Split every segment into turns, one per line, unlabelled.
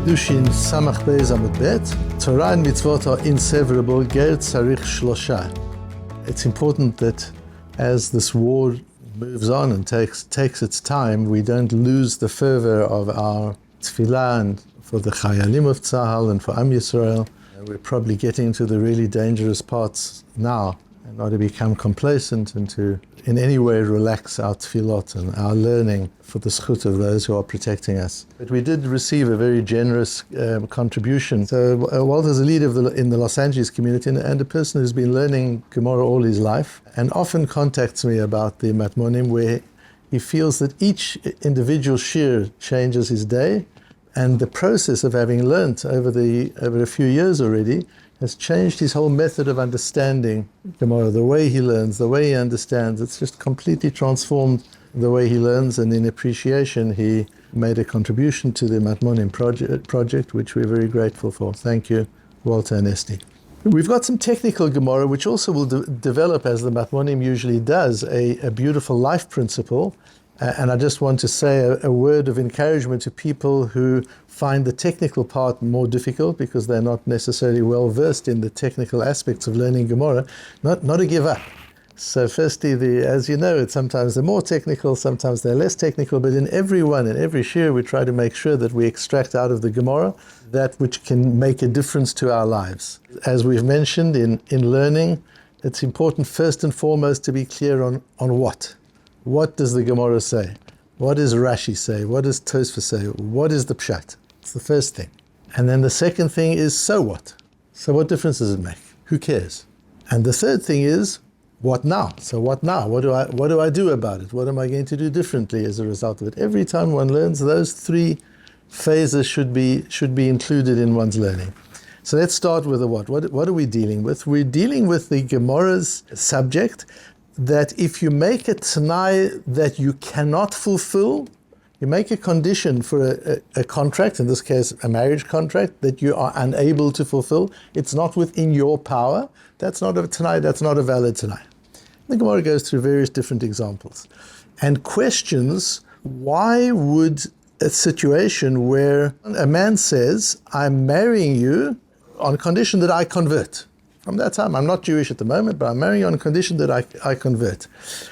Kiddushin Samach Beis Amud Bet. Torah and Mitzvot are inseverable. Ger צריך שלשה. It's important that as this war moves on and takes its time, we don't lose the fervor of our tefillah and for the chayalim of Tzahal and for Am Yisrael. We're probably getting to the really dangerous parts now, and not to become complacent and to in any way relax our tefillot and our learning for the zchut of those who are protecting us. But we did receive a very generous contribution. So Walter's a leader in the Los Angeles community and a person who's been learning Gemara all his life and often contacts me about the Matmonim, where he feels that each individual shiur changes his day, and the process of having learnt over a few years already has changed his whole method of understanding Gemara, the way he learns, the way he understands. It's just completely transformed the way he learns, and in appreciation he made a contribution to the Matmonim project, which we're very grateful for. Thank you, Walter and Esti. We've got some technical Gemara, which also will develop, as the Matmonim usually does, a beautiful life principle. And I just want to say a word of encouragement to people who find the technical part more difficult because they're not necessarily well versed in the technical aspects of learning Gemara, not to give up. So firstly, as you know, sometimes they're more technical, sometimes they're less technical, but in every shiur, we try to make sure that we extract out of the Gemara that which can make a difference to our lives. As we've mentioned in learning, it's important first and foremost to be clear on what. What does the Gemara say? What does Rashi say? What does Tosfos say? What is the pshat? It's the first thing. And then the second thing is, so what? So what difference does it make? Who cares? And the third thing is, what now? So what now? What do I do about it? What am I going to do differently as a result of it? Every time one learns, those three phases should be included in one's learning. So let's start with the what. What are we dealing with? We're dealing with the Gemara's subject that if you make a t'nai that you cannot fulfill, you make a condition for a contract, in this case a marriage contract, that you are unable to fulfill, it's not within your power, that's not a t'nai, that's not a valid t'nai. The Gemara goes through various different examples and questions why would a situation where a man says, I'm marrying you on condition that I convert. From that time, I'm not Jewish at the moment, but I'm marrying on condition that I convert.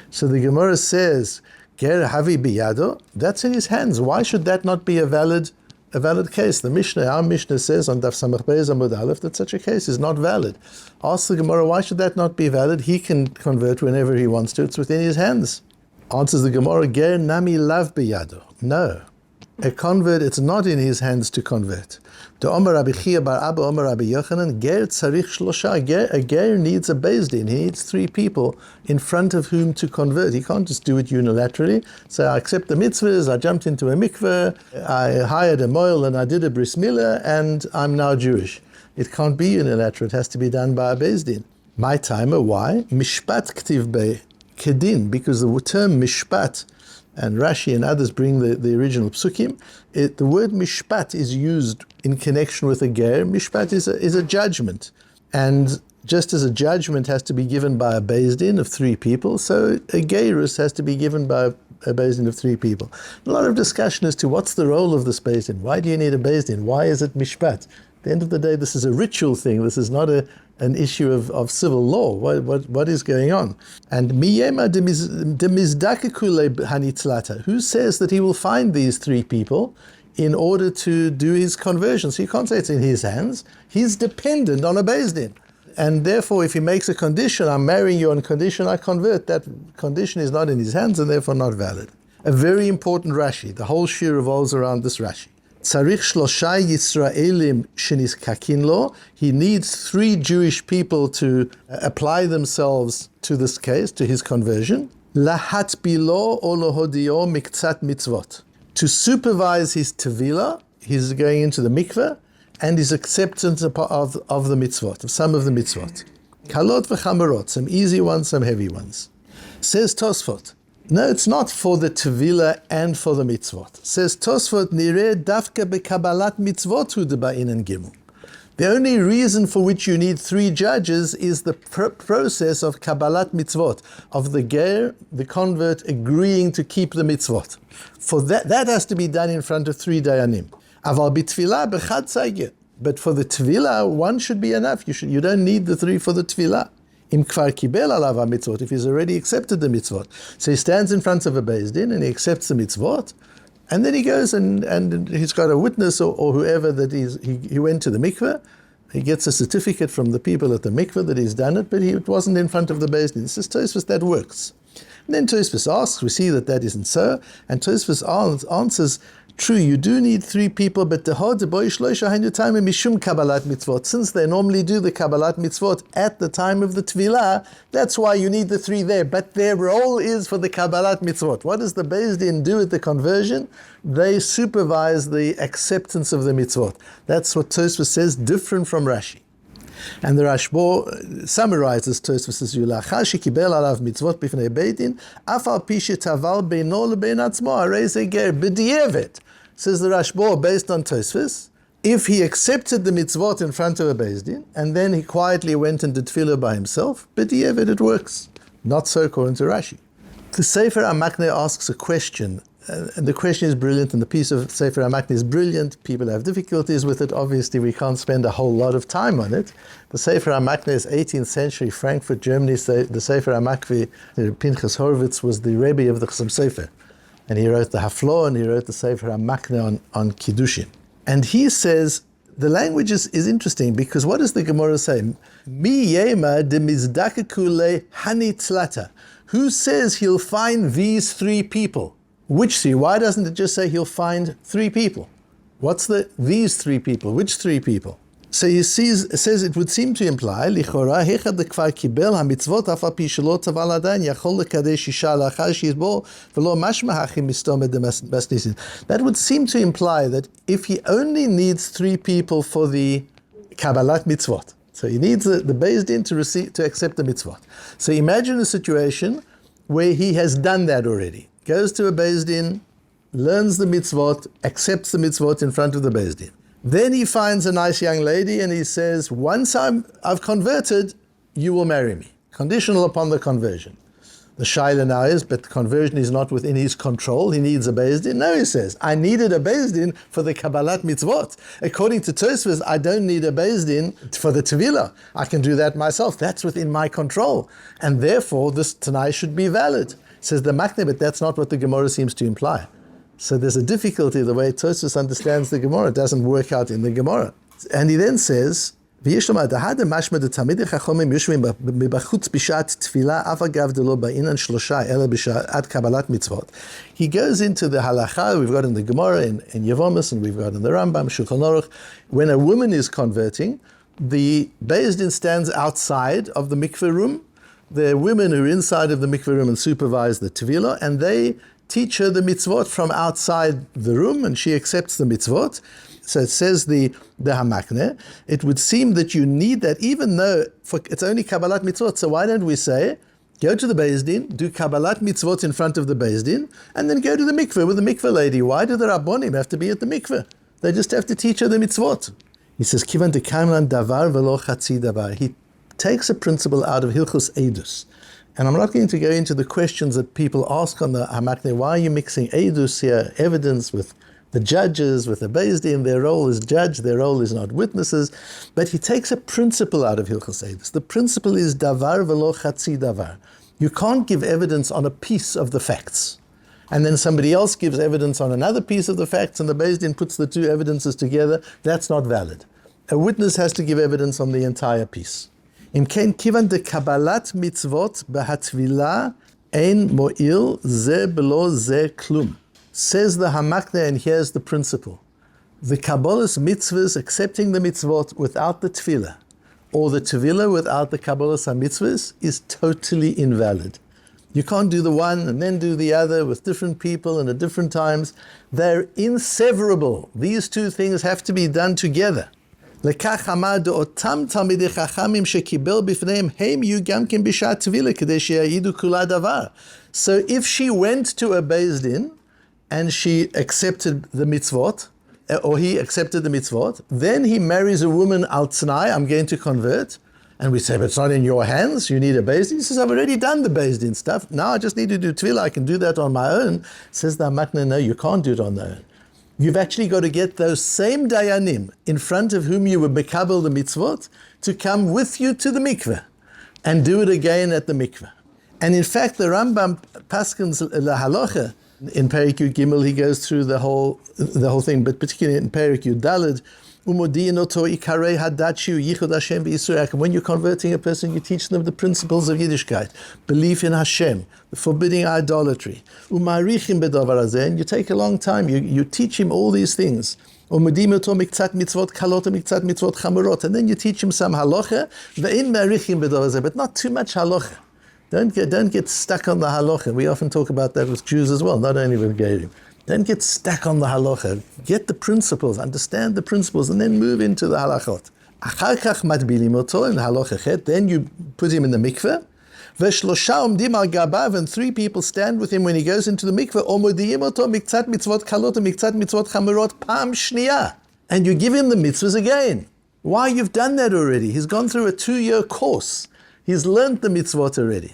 So the Gemara says, Ger havi biyado, that's in his hands. Why should that not be a valid case? Our Mishnah says on Daf Samach Beis Amud Aleph that such a case is not valid. Ask the Gemara, why should that not be valid? He can convert whenever he wants to. It's within his hands. Answers the Gemara, Ger nami lav biyado. No. A convert, it's not in his hands to convert. The Omer Rabbi Chia bar Abba Omer Rabbi Yochanan, Ger צריך שלשה. A ger needs a beis din. He needs three people in front of whom to convert. He can't just do it unilaterally. So I accept the mitzvahs, I jumped into a mikveh, I hired a moil and I did a bris milah, and I'm now Jewish. It can't be unilateral. It has to be done by a beis din. My timer, why? Mishpat ktiv be kedin, because the term mishpat, and Rashi and others bring the original psukim, the word mishpat is used in connection with a ger. Mishpat is a judgment. And just as a judgment has to be given by a beis din of three people, so a gerus has to be given by a beis din of three people. A lot of discussion as to what's the role of this beis din. Why do you need a beis din? Why is it mishpat? At the end of the day, this is a ritual thing. This is not an issue of civil law. What is going on? And miyema demizdakekule hanitzlata. Who says that he will find these three people in order to do his conversion? So you can't say it's in his hands. He's dependent on a beis din. And therefore, if he makes a condition, I'm marrying you on condition I convert, that condition is not in his hands and therefore not valid. A very important Rashi. The whole shiur revolves around this Rashi. צריך שלשה ישראלים שנזקקים לו. He needs three Jewish people to apply themselves to this case, to his conversion. להטבילו או להודיעו מקצת מצוות. To supervise his tevilah, he's going into the mikveh, and his acceptance of the mitzvot, of some of the mitzvot. Kalot v'chamarot, some easy ones, some heavy ones. Says Tosfot, no, it's not for the tevilah and for the mitzvot. Says Tosfot, nireh dafka bekabalat mitzvot hu deba'inan gimel. The only reason for which you need three judges is the process of kabbalat mitzvot, of the ger, the convert, agreeing to keep the mitzvot. For that has to be done in front of three dayanim. Aval b'tefillah b'chad tzagir. But for the tefillah, one should be enough. You don't need the three for the tefillah. Im kvar kibel alav mitzvot, if he's already accepted the mitzvot. So he stands in front of a Beis Din and he accepts the mitzvot, and then he goes and he's got a witness or whoever that he went to the mikveh. He gets a certificate from the people at the mikveh that he's done it, but it wasn't in front of the Beis Din. He says, Tosfos, that works. And then Tosfos asks, we see that isn't so, and Tosfos answers, true, you do need three people, but since they normally do the Kabbalat mitzvot at the time of the Tvilah, that's why you need the three there. But their role is for the Kabbalat mitzvot. What does the Beis Din do at the conversion? They supervise the acceptance of the mitzvot. That's what Tosfos says, different from Rashi. And the Rashbo summarizes Tosfos' view. La'achar shekibel alav mitzvot b'fnei Beit Din, af al pi shetaval beino lebein atzmo harei ze ger b'di'evet. Says the Rashbo, based on Tosfos, if he accepted the mitzvot in front of a Beis Din, and then he quietly went and did tefillah by himself, b'di'evet it works. Not so according to Rashi. The Sefer HaMakneh asks a question, and the question is brilliant, and the piece of Sefer HaMakneh is brilliant. People have difficulties with it. Obviously, we can't spend a whole lot of time on it. The Sefer HaMakneh is 18th century, Frankfurt, Germany. The Sefer HaMakneh, Pinchas Horowitz, was the Rebbe of the Chassam Sofer. And he wrote the Haflo, and he wrote the Sefer HaMakneh on Kiddushin. And he says, the language is interesting, because what does the Gemara say? Mi yema de mizdakaku le hanitzlata. Who says he'll find these three people? Which three? Why doesn't it just say he'll find three people? What's these three people? Which three people? So he says it would seem to imply, Lichora, hechad kvar kibel hamitzvot af al pi shelo taval adayin yachol lekadesh isha lachar sheyizbo v'lo mashma hachim mistomed basnisin. That would seem to imply that if he only needs three people for the Kabbalat mitzvot, so he needs the Beis Din to accept the mitzvot. So imagine a situation where he has done that already. Goes to a Beis Din, learns the mitzvot, accepts the mitzvot in front of the Beis Din. Then he finds a nice young lady and he says, once I've converted, you will marry me. Conditional upon the conversion. The shaila now is, but the conversion is not within his control. He needs a Beis Din. No, he says, I needed a Beis Din for the Kabbalat mitzvot. According to Tosfos, I don't need a Beis Din for the Tevilah. I can do that myself. That's within my control. And therefore, this Tanai should be valid. Says the Makneh, but that's not what the Gemara seems to imply. So there's a difficulty the way Tosfos understands the Gemara. It doesn't work out in the Gemara. And he then says, he goes into the halacha we've got in the Gemara, in Yevomis, and we've got in the Rambam, Shulchan Aruch. When a woman is converting, the Beis Din stands outside of the mikveh room. The women who are inside of the mikveh room and supervise the tevilah, and they teach her the mitzvot from outside the room, and she accepts the mitzvot. So it says the Hamakneh, it would seem that you need that, even though it's only Kabbalat mitzvot. So why don't we say, go to the Beis Din, do Kabbalat mitzvot in front of the Beis Din, and then go to the mikveh with the mikveh lady? Why do the Rabbonim have to be at the mikveh? They just have to teach her the mitzvot. He says, Kivan de Kamlan davar velo chatzi davar. He takes a principle out of Hilchos Eidus. And I'm not going to go into the questions that people ask on the Hamakneh. Why are you mixing Eidus here, evidence, with the judges, with the Beis Din? Their role is judge, their role is not witnesses. But he takes a principle out of Hilchos Eidus. The principle is davar velo chatzi davar. You can't give evidence on a piece of the facts, and then somebody else gives evidence on another piece of the facts, and the Beis Din puts the two evidences together. That's not valid. A witness has to give evidence on the entire piece. Im ken kivan de Kabbalat mitzvot behatvilah ein mo'il ze belo ze klum. Says the Hamakneh, and here's the principle. The Kabbalah's mitzvahs, accepting the mitzvot without the tefillah, or the tevilah without the Kabbalah's mitzvahs, is totally invalid. You can't do the one and then do the other with different people and at different times. They're inseverable. These two things have to be done together. לכך אמר דאותם תלמידי חכמים שקיבל בפניהם הם יהיו גם כן בשעת טבילה כדי שיעידו כולה דבר. So if she went to a Beis Din and she accepted the mitzvot, or he accepted the mitzvot, then he marries a woman al tznai, I'm going to convert, and we say, but it's not in your hands, you need a Beis Din. He says, I've already done the Beis Din stuff, now I just need to do tefillah, I can do that on my own. Says the Hamakneh, no, you can't do it on your own. You've actually got to get those same dayanim in front of whom you were mekabel the mitzvot to come with you to the mikveh and do it again at the mikveh. And in fact, the Rambam paskins lahalocha in Perek Yud Gimel, he goes through the whole thing, but particularly in Perek Yud Daled, when you're converting a person, you teach them the principles of Yiddishkeit, belief in Hashem, forbidding idolatry. And you take a long time, you teach him all these things. And then you teach him some halacha, but not too much halacha. Don't get stuck on the halacha. We often talk about that with Jews as well, not only with Gerim. Don't get stuck on the halacha. Get the principles, understand the principles, and then move into the halachot. Then you put him in the mikveh. And 3 people stand with him when he goes into the mikveh. And you give him the mitzvahs again. Why? You've done that already. He's gone through a 2-year course. He's learned the mitzvot already.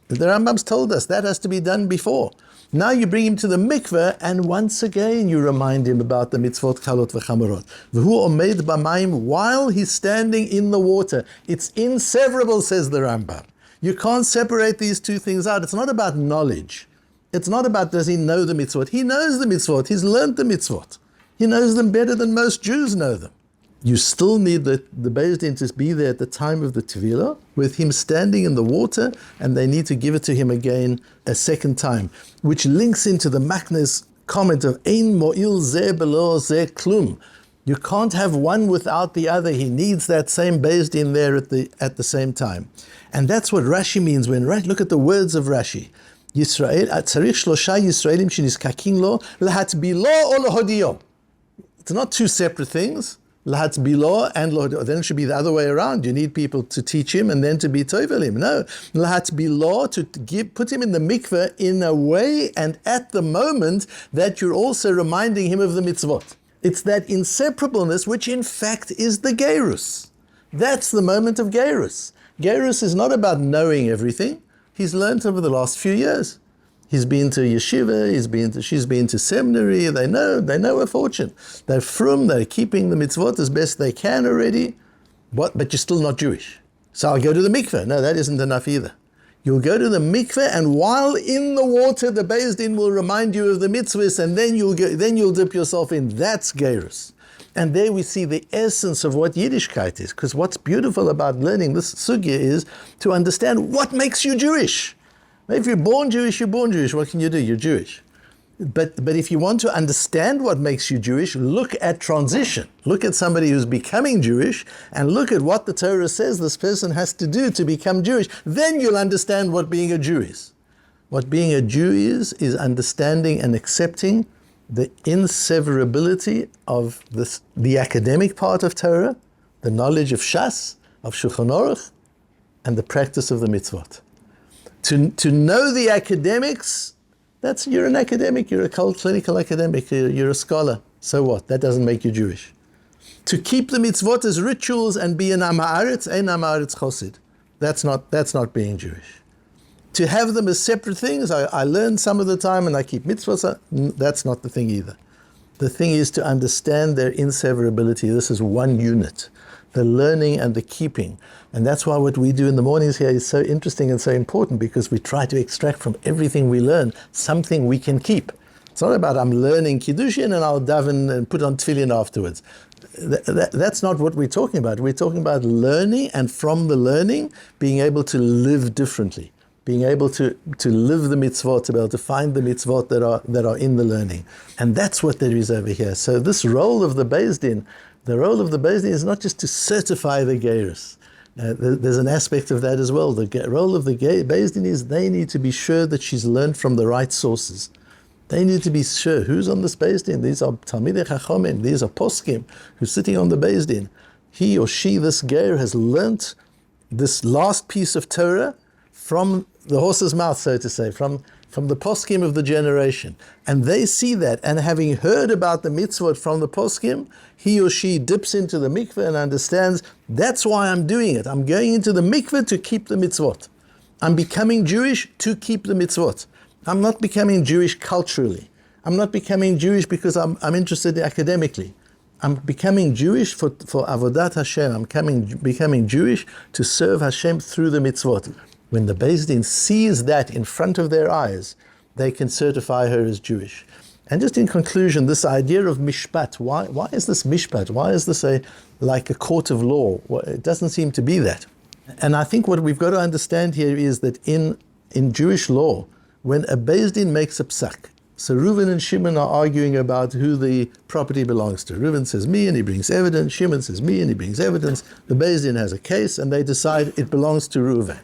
The Rambam's told us that has to be done before. Now you bring him to the mikveh, and once again you remind him about the mitzvot kalot v'chamarot. V'hu omed b'mayim, while he's standing in the water. It's inseverable, says the Rambam. You can't separate these two things out. It's not about knowledge. It's not about does he know the mitzvot. He knows the mitzvot. He's learned the mitzvot. He knows them better than most Jews know them. You still need the Beis Din to be there at the time of the Tevilah, with him standing in the water, and they need to give it to him again a second time, which links into the Machne's comment of Ein mo'il zeh belo zeh klum. You can't have one without the other. He needs that same Beis Din there at the same time. And that's what Rashi means when look at the words of Rashi. Yisrael, צריך שלשה ישראלים שנזקקים לו, להטבילו או להודיעו. It's not two separate things. Lahatz bilo and lo, then it should be the other way around. You need people to teach him and then to be tovel him. No, lahatz bilo, to put him in the mikveh in a way and at the moment that you're also reminding him of the mitzvot. It's that inseparableness which in fact is the gerus. That's the moment of gerus. Gerus is not about knowing everything. He's learned over the last few years. He's been to yeshiva, she's been to seminary, they know her fortune. They're frum, they're keeping the mitzvot as best they can already, but you're still not Jewish. So I'll go to the mikveh. No, that isn't enough either. You'll go to the mikveh, and while in the water, the Beis Din will remind you of the mitzvahs, and then you'll dip yourself in. That's gerus. And there we see the essence of what Yiddishkeit is, because what's beautiful about learning this sugya is to understand what makes you Jewish. If you're born Jewish, you're born Jewish. What can you do? You're Jewish. But if you want to understand what makes you Jewish, look at transition. Look at somebody who's becoming Jewish and look at what the Torah says this person has to do to become Jewish. Then you'll understand what being a Jew is. What being a Jew is understanding and accepting the inseverability of the academic part of Torah, the knowledge of Shas, of Shulchan Aruch, and the practice of the mitzvot. To know the academics, you're an academic, you're a clinical academic, you're a scholar. So what? That doesn't make you Jewish. To keep the mitzvot as rituals and be an am haaretz, ein am haaretz chosid. That's not being Jewish. To have them as separate things, I learn some of the time and I keep mitzvot, that's not the thing either. The thing is to understand their inseverability. This is one unit. The learning and the keeping. And that's why what we do in the mornings here is so interesting and so important, because we try to extract from everything we learn something we can keep. It's not about I'm learning Kiddushin and I'll daven and put on tefillin afterwards. That's not what we're talking about. We're talking about learning, and from the learning, being able to live differently. Being able to live the mitzvot, to be able to find the mitzvot that are in the learning. And that's what there is over here. So this role of the Beis Din, the role of the Beis Din is not just to certify the gerus. There's an aspect of that as well. The role of the Beis Din is they need to be sure that she's learned from the right sources. They need to be sure who's on this Beis Din. These are Talmidei Chachomim, these are poskim who's sitting on the Beis Din. He or she, this ger, has learnt this last piece of Torah from the horse's mouth, so to say, from the poskim of the generation. And they see that, and having heard about the mitzvot from the poskim, he or she dips into the mikveh and understands, that's why I'm doing it. I'm going into the mikveh to keep the mitzvot. I'm becoming Jewish to keep the mitzvot. I'm not becoming Jewish culturally. I'm not becoming Jewish because I'm interested academically. I'm becoming Jewish for Avodat Hashem. I'm becoming Jewish to serve Hashem through the mitzvot. When the Beis Din sees that in front of their eyes, they can certify her as Jewish. And just in conclusion, this idea of mishpat, why is this mishpat? Why is this like a court of law? Well, it doesn't seem to be that. And I think what we've got to understand here is that in Jewish law, when a Beis Din makes a psak, so Reuven and Shimon are arguing about who the property belongs to. Reuven says me and he brings evidence. Shimon says me and he brings evidence. The Beis Din has a case and they decide it belongs to Reuven.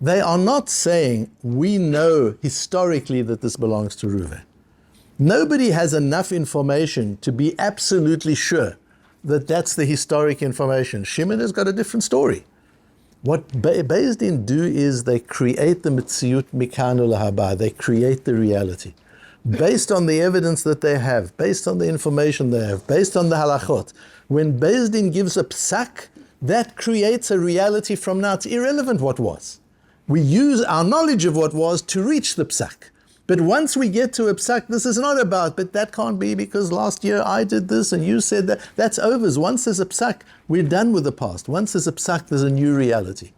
They are not saying we know historically that this belongs to Reuven. Nobody has enough information to be absolutely sure that that's the historic information. Shimon has got a different story. What Beis Din do is they create the Metziut Mikanu Lahaba. They create the reality. Based on the evidence that they have, based on the information they have, based on the halachot. When Beis Din gives a psak, that creates a reality from now. It's irrelevant what was. We use our knowledge of what was to reach the psak. But once we get to a psak, this is not about, but that can't be because last year I did this and you said that. That's over. Once there's a psak, we're done with the past. Once there's a psak, there's a new reality.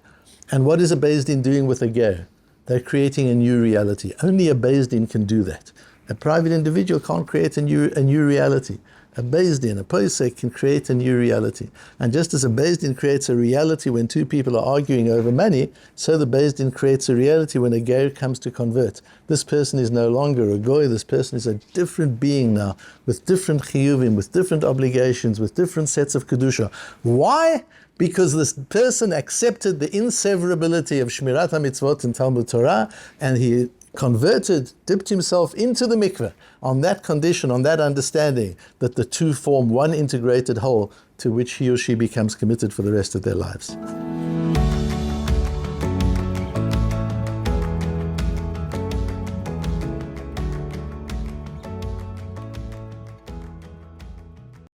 And what is a Beis Din doing with a ger? They're creating a new reality. Only a Beis Din can do that. A private individual can't create a new reality. A Beis Din, a posek, can create a new reality. And just as a Beis Din creates a reality when two people are arguing over money, so the Beis Din creates a reality when a ger comes to convert. This person is no longer a goy, this person is a different being now, with different chiyuvim, with different obligations, with different sets of kedusha. Why? Because this person accepted the inseverability of Shmirat HaMitzvot in Talmud Torah, and he converted, dipped himself into the mikveh on that condition, on that understanding that the two form one integrated whole to which he or she becomes committed for the rest of their lives.